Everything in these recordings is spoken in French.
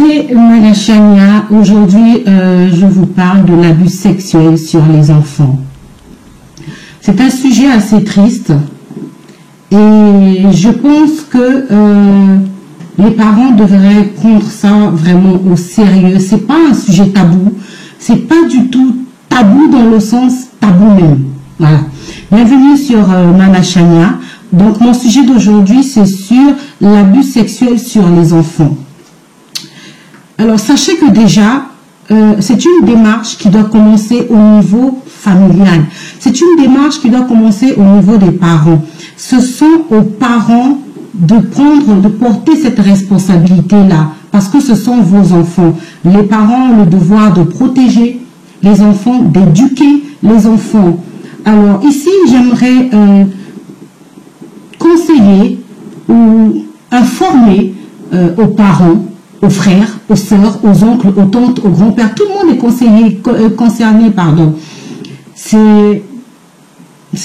C'est Manashania. Aujourd'hui, je vous parle de l'abus sexuel sur les enfants. C'est un sujet assez triste et je pense que les parents devraient prendre ça vraiment au sérieux. C'est pas un sujet tabou, c'est pas du tout tabou dans le sens tabou même. Voilà. Bienvenue sur Manashania. Donc mon sujet d'aujourd'hui c'est sur l'abus sexuel sur les enfants. Alors sachez que déjà c'est une démarche qui doit commencer au niveau familial. C'est une démarche qui doit commencer au niveau des parents. Ce sont aux parents de porter cette responsabilité-là, parce que ce sont vos enfants. Les parents ont le devoir de protéger les enfants, d'éduquer les enfants. Alors ici, j'aimerais conseiller ou informer aux parents, aux frères, aux sœurs, aux oncles, aux tantes, aux grands-pères. Tout le monde est concerné, pardon. C'est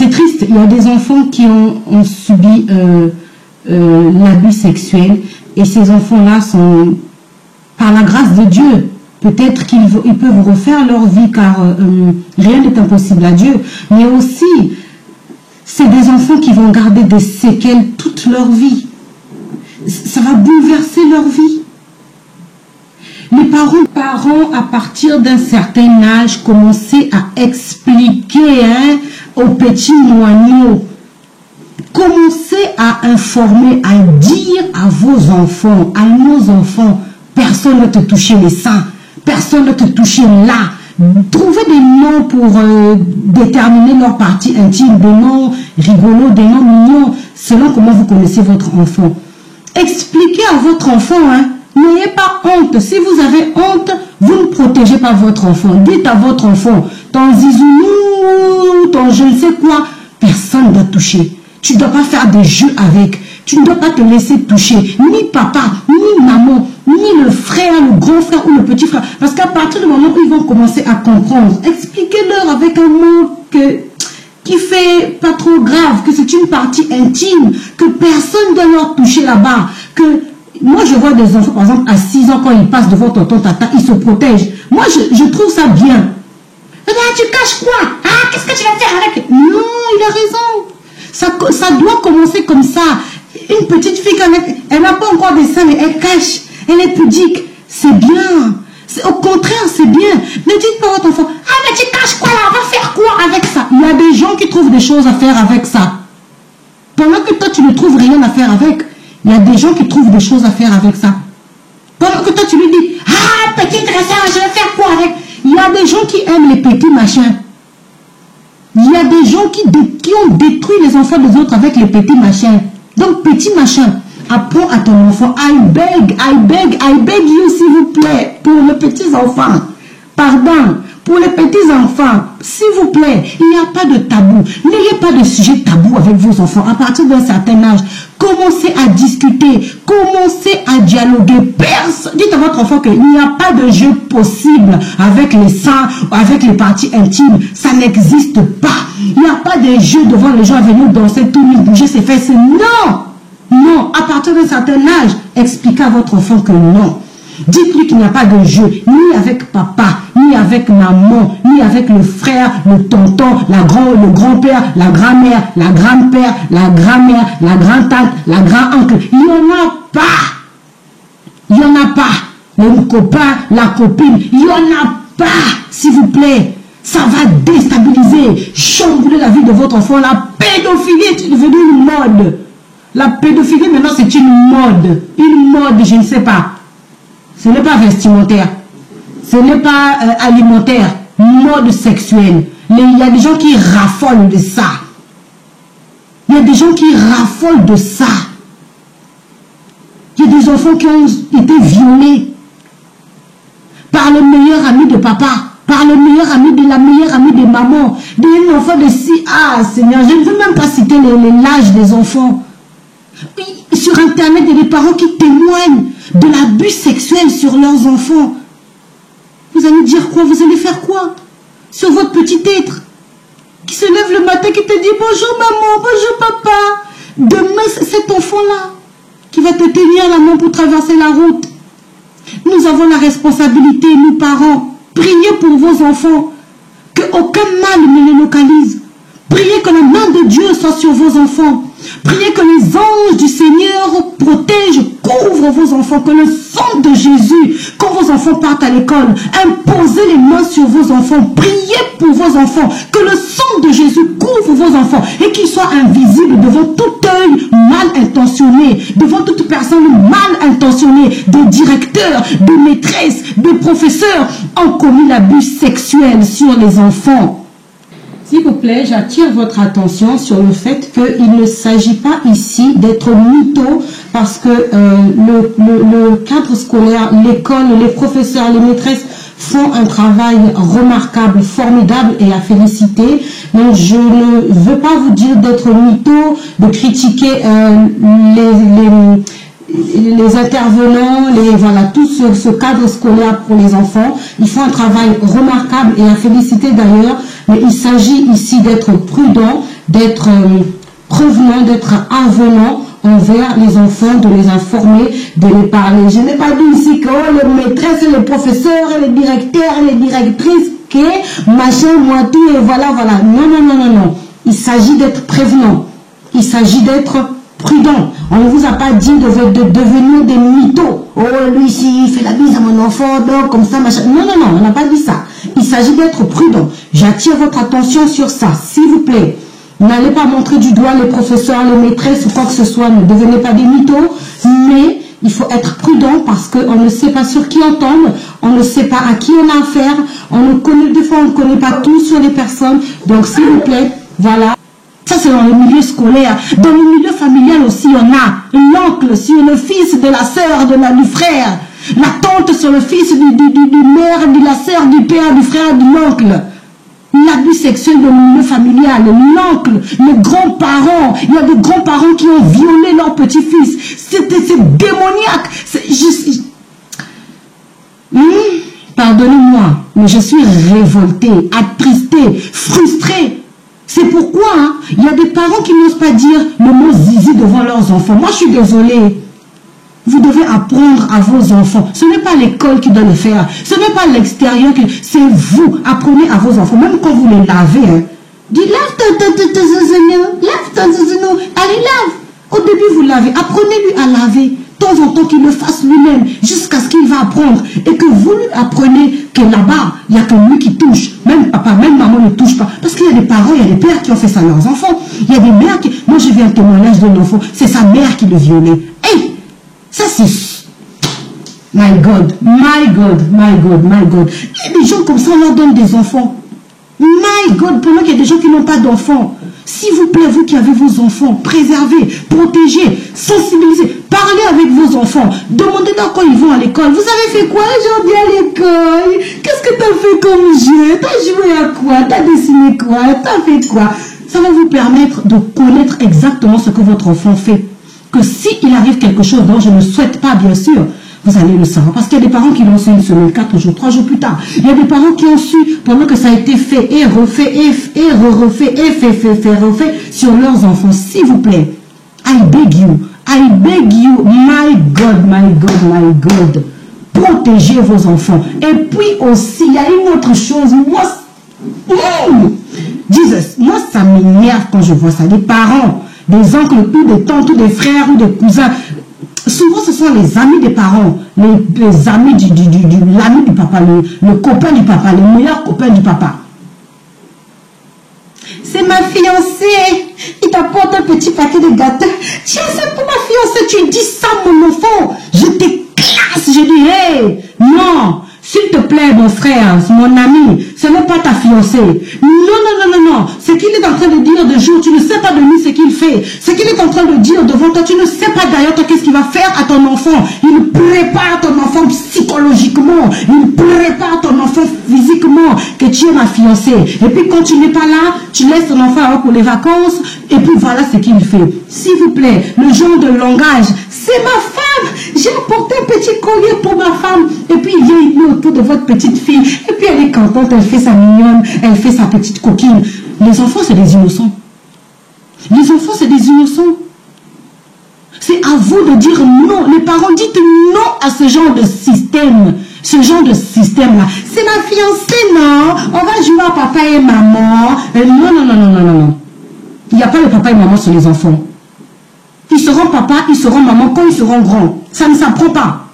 triste. Il y a des enfants qui ont subi l'abus sexuel et ces enfants-là sont, par la grâce de Dieu, peut-être qu'ils peuvent refaire leur vie car rien n'est impossible à Dieu. Mais aussi, c'est des enfants qui vont garder des séquelles toute leur vie. Ça va bouleverser leur vie. Les parents, à partir d'un certain âge, commencer à expliquer aux petits moineaux. Commencez à informer, à dire à vos enfants, à nos enfants, personne ne te touche les seins, personne ne te touche là. Trouvez des noms pour déterminer leur partie intime, des noms rigolos, des noms mignons, selon comment vous connaissez votre enfant. Expliquez à votre enfant, n'ayez pas honte. Si vous avez honte, vous ne protégez pas votre enfant. Dites à votre enfant, ton zizounou, ton je ne sais quoi, personne ne doit toucher. Tu ne dois pas faire des jeux avec. Tu ne dois pas te laisser toucher. Ni papa, ni maman, ni le frère, le grand frère ou le petit frère. Parce qu'à partir du moment où ils vont commencer à comprendre, expliquez-leur avec un mot qui fait pas trop grave, que c'est une partie intime, que personne ne doit leur toucher là-bas, que moi, je vois des enfants, par exemple, à 6 ans, quand ils passent devant tonton, tata, ils se protègent. Moi, je trouve ça bien. Ah, tu caches quoi? Ah, qu'est-ce que tu vas faire avec? Non, il a raison. Ça doit commencer comme ça. Une petite fille, elle n'a pas encore des seins, mais elle cache. Elle est pudique. C'est bien. Au contraire, c'est bien. Ne dites pas à votre enfant, ah, mais tu caches quoi là? On va faire quoi avec ça? Il y a des gens qui trouvent des choses à faire avec ça. Pendant que toi, tu ne trouves rien à faire avec. Il y a des gens qui trouvent des choses à faire avec ça. Pendant que toi, tu lui dis, ah, petit dresseur, je vais faire quoi avec? Il y a des gens qui aiment les petits machins. Il y a des gens qui ont détruit les enfants des autres avec les petits machins. Donc, petit machin, apprends à ton enfant, I beg you, s'il vous plaît, pour les petits enfants. Pardon, pour les petits enfants, s'il vous plaît, il n'y a pas de tabou. N'ayez pas de sujet tabou avec vos enfants. À partir d'un certain âge, commencez à discuter, commencez à dialoguer. Dites à votre enfant qu'il n'y a pas de jeu possible avec les seins, avec les parties intimes. Ça n'existe pas. Il n'y a pas de jeu devant les gens à venir danser, tout nu, bouger ses fesses. Non! Non, à partir d'un certain âge, expliquez à votre enfant que non. Dites-lui qu'il n'y a pas de jeu, ni avec papa, ni avec maman, ni avec le frère, le tonton, le grand-père, la grand-mère, la grand-père, la grand-mère, la grand-tante, la grand-oncle. Il n'y en a pas. Il n'y en a pas. Le copain, la copine, il n'y en a pas. S'il vous plaît, ça va déstabiliser, chambouler la vie de votre enfant. La pédophilie est devenue une mode. La pédophilie, maintenant, c'est une mode. Une mode, je ne sais pas. Ce n'est pas vestimentaire. Ce n'est pas alimentaire. Mode sexuel. Il y a des gens qui raffolent de ça. Il y a des gens qui raffolent de ça. Il y a des enfants qui ont été violés par le meilleur ami de papa, par le meilleur ami de la meilleure amie de maman. Des enfants de 6 ans, Seigneur, je ne veux même pas citer l'âge des enfants. Sur Internet, il y a des parents qui témoignent de l'abus sexuel sur leurs enfants. Vous allez dire quoi? Vous allez faire quoi sur votre petit être qui se lève le matin, qui te dit bonjour maman, bonjour papa? Demain, c'est cet enfant-là qui va te tenir la main pour traverser la route. Nous avons la responsabilité, nous parents, priez pour vos enfants, que aucun mal ne les localise. Priez que la main de Dieu soit sur vos enfants. Priez que les anges du Seigneur protègent, couvrent vos enfants, que le sang de Jésus, quand vos enfants partent à l'école, imposez les mains sur vos enfants, priez pour vos enfants, que le sang de Jésus couvre vos enfants et qu'il soit invisible devant tout œil mal intentionné, devant toute personne mal intentionnée, des directeurs, des maîtresses, des professeurs ont commis l'abus sexuel sur les enfants. S'il vous plaît, j'attire votre attention sur le fait qu'il ne s'agit pas ici d'être mytho parce que le cadre scolaire, l'école, les professeurs, les maîtresses font un travail remarquable, formidable et à féliciter. Donc je ne veux pas vous dire d'être mytho, de critiquer les intervenants, voilà, tout ce cadre scolaire pour les enfants. Ils font un travail remarquable et à féliciter d'ailleurs, mais il s'agit ici d'être prudent, d'être prévenant, d'être avenant envers les enfants, de les informer, de les parler. Je n'ai pas dit ici que les maîtresses, les professeurs, les directeurs, les directrices, que machin, moi tout, et voilà, voilà. Non, non, non, non, non. Il s'agit d'être prévenant. Il s'agit d'être prudent. On ne vous a pas dit de devenir des mythos. Oh, lui ici, il fait la bise à mon enfant, donc comme ça, machin. Non, non, non, on n'a pas dit ça. Il s'agit d'être prudent. J'attire votre attention sur ça, s'il vous plaît. N'allez pas montrer du doigt les professeurs, les maîtresses ou quoi que ce soit. Ne devenez pas des mythos, mais il faut être prudent parce qu'on ne sait pas sur qui on tombe, on ne sait pas à qui on a affaire, on ne connaît, des fois on ne connaît pas tout sur les personnes. Donc, s'il vous plaît, voilà. Ça, c'est dans le milieu scolaire. Dans le milieu familial aussi, on a l'oncle sur le fils de la sœur, du frère. La tante sur le fils du mère, de la sœur, du père, du frère, de l'oncle. L'abus sexuel dans le milieu familial, l'oncle, les grands-parents. Il y a des grands-parents qui ont violé leur petit-fils. C'est démoniaque. Pardonnez-moi, mais je suis révoltée, attristée, frustrée. C'est pourquoi il y a des parents qui n'osent pas dire le mot zizi devant leurs enfants. Moi, je suis désolée. Vous devez apprendre à vos enfants. Ce n'est pas l'école qui doit le faire. Ce n'est pas l'extérieur qui... C'est vous. Apprenez à vos enfants. Même quand vous les lavez. Dis, lave ton zouzoune. Allez, lave. Au début, vous lavez. Apprenez-lui à laver. De temps en temps, qu'il le fasse lui-même. Jusqu'à ce qu'il va apprendre. Et que vous lui apprenez que là-bas, il n'y a que lui qui touche. Même papa, même maman ne touche pas. Parce qu'il y a des parents, il y a des pères qui ont fait ça à leurs enfants. Il y a des mères qui... Moi, j'ai vu un témoignage d'un enfant. C'est sa mère qui le violait. Hey! Ça, c'est... My God, my God, my God, my God. Il y a des gens comme ça, on leur donne des enfants. My God, pendant qu'il y a des gens qui n'ont pas d'enfants. S'il vous plaît, vous qui avez vos enfants, préservez, protégez, sensibilisez. Parlez avec vos enfants. Demandez-leur quand ils vont à l'école. Vous avez fait quoi aujourd'hui à l'école? Qu'est-ce que tu as fait comme jeu? Tu as joué à quoi? Tu as dessiné quoi? Tu as fait quoi? Ça va vous permettre de connaître exactement ce que votre enfant fait. Que s'il arrive quelque chose dont je ne souhaite pas, bien sûr, vous allez le savoir. Parce qu'il y a des parents qui l'ont su une semaine, 4 jours, 3 jours plus tard. Il y a des parents qui ont su pendant que ça a été fait et refait et refait et refait sur leurs enfants. S'il vous plaît, I beg you, my God, my God, my God, protégez vos enfants. Et puis aussi, il y a une autre chose, moi, ça m'énerve quand je vois ça. Des parents, des oncles, ou des tantes, ou des frères, ou des cousins. Souvent, ce sont les amis des parents, les amis l'ami du papa, le copain du papa, les meilleurs copains du papa. C'est ma fiancée. Il t'apporte un petit paquet de gâteaux. Tiens, c'est pour ma fiancée. Tu dis ça, mon enfant. Je t'éclasse. Je dis, hey, non. S'il te plaît, mon frère, mon ami, ce n'est pas ta fiancée. Non. Ce qu'il est en train de dire de jour, tu ne sais pas de lui ce qu'il fait. Ce qu'il est en train de dire devant toi, tu ne sais pas derrière toi qu'est-ce qu'il va faire à ton enfant. Il prépare ton enfant psychologiquement. Il prépare ton enfant physiquement que tu es ma fiancée. Et puis quand tu n'es pas là, tu laisses ton enfant pour les vacances. Et puis voilà ce qu'il fait. S'il vous plaît, le genre de langage, c'est ma femme. J'ai apporté un petit collier pour ma femme. Et puis il vient il autour de votre petite fille. Et puis elle est contente, elle fait sa mignonne, elle fait sa petite coquine. Les enfants, c'est des innocents. Les enfants, c'est des innocents. C'est à vous de dire non. Les parents, dites non à ce genre de système. Ce genre de système-là. C'est ma fiancée, non? On va jouer à papa et maman. Non. Il n'y a pas de papa et maman sur les enfants. Ils seront papa, ils seront maman quand ils seront grands. Ça ne s'apprend pas.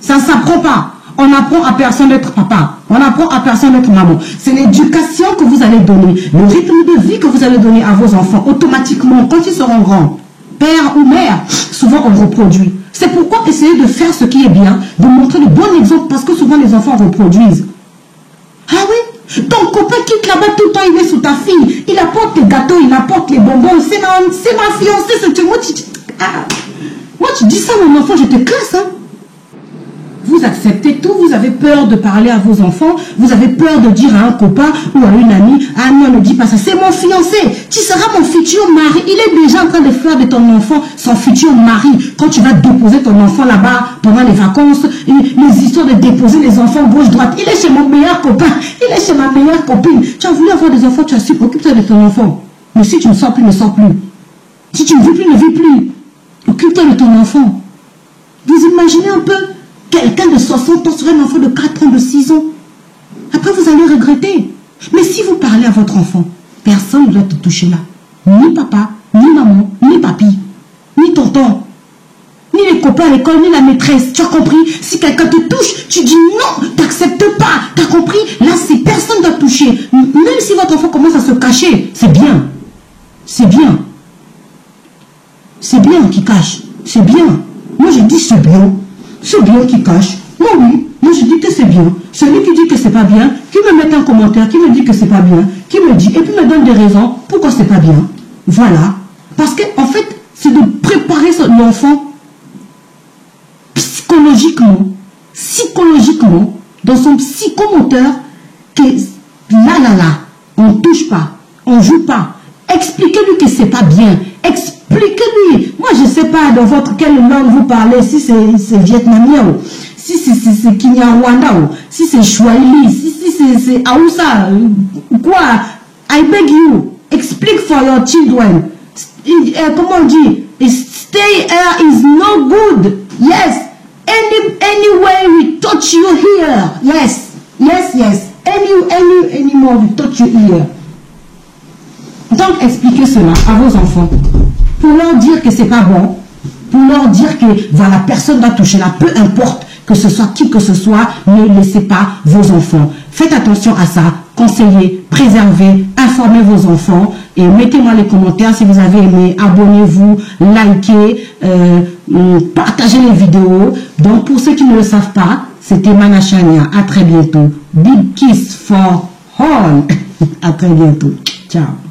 Ça ne s'apprend pas. On apprend à personne d'être papa. On apprend à personne d'être maman. C'est l'éducation que vous allez donner, le rythme de vie que vous allez donner à vos enfants automatiquement quand ils seront grands. Père ou mère, souvent on reproduit. C'est pourquoi essayer de faire ce qui est bien, de montrer le bon exemple, parce que souvent les enfants reproduisent. Ah oui, ton copain quitte là-bas tout le temps, il est sous ta fille, il apporte les gâteaux, il apporte les bonbons, c'est ma fiancée, c'est moi tu dis ça à mon enfant, je te classe, hein. Vous acceptez tout, vous avez peur de parler à vos enfants, vous avez peur de dire à un copain ou à une amie, ah non, ne dis pas ça, c'est mon fiancé, tu seras mon futur mari. Il est déjà en train de faire de ton enfant son futur mari. Quand tu vas déposer ton enfant là-bas pendant les vacances, les histoires de déposer les enfants gauche-droite, il est chez mon meilleur copain, il est chez ma meilleure copine. Tu as voulu avoir des enfants, tu as su, occupe-toi de ton enfant. Mais si tu ne sors plus, ne sors plus. Si tu ne vis plus, ne vis plus. Occupe-toi de ton enfant. Vous imaginez un peu quelqu'un de 60 ans sur un enfant de 4 ans, de 6 ans. Après, vous allez regretter. Mais si vous parlez à votre enfant, personne ne doit te toucher là. Ni papa, ni maman, ni papy, ni tonton, ni les copains à l'école, ni la maîtresse. Tu as compris? Si quelqu'un te touche, tu dis non, tu n'acceptes pas. Tu as compris? Là, c'est personne ne doit toucher. Même si votre enfant commence à se cacher, c'est bien. C'est bien. C'est bien qu'il cache. C'est bien. Moi, je dis c'est bien. C'est bien qui cache. Moi, oui. Moi, je dis que c'est bien. Celui qui dit que c'est pas bien, qui me met un commentaire, qui me dit que c'est pas bien, qui me dit, et puis me donne des raisons pourquoi c'est pas bien. Voilà. Parce que, en fait, c'est de préparer l'enfant psychologiquement, dans son psychomoteur, que là, on ne touche pas, on ne joue pas. Expliquez-lui que c'est pas bien. Expliquez-lui. Moi, je ne sais pas dans quelle langue vous parlez, si c'est vietnamien, ou si c'est Kinyarwanda, ou si c'est Swahili, si c'est Hausa, quoi. I beg you, explique for your children. Comment on dit? Stay here is no good. Yes. Anyway we touch you here. Yes. Anymore we touch you here. Donc, expliquez cela à vos enfants. Pour leur dire que c'est pas bon. Pour leur dire que, voilà, personne ne va toucher là. Peu importe que ce soit qui que ce soit, ne laissez pas vos enfants. Faites attention à ça. Conseillez, préservez, informez vos enfants. Et mettez-moi les commentaires si vous avez aimé. Abonnez-vous, likez, partagez les vidéos. Donc, pour ceux qui ne le savent pas, c'était Mana Chania. À très bientôt. Big kiss for all. À très bientôt. Ciao.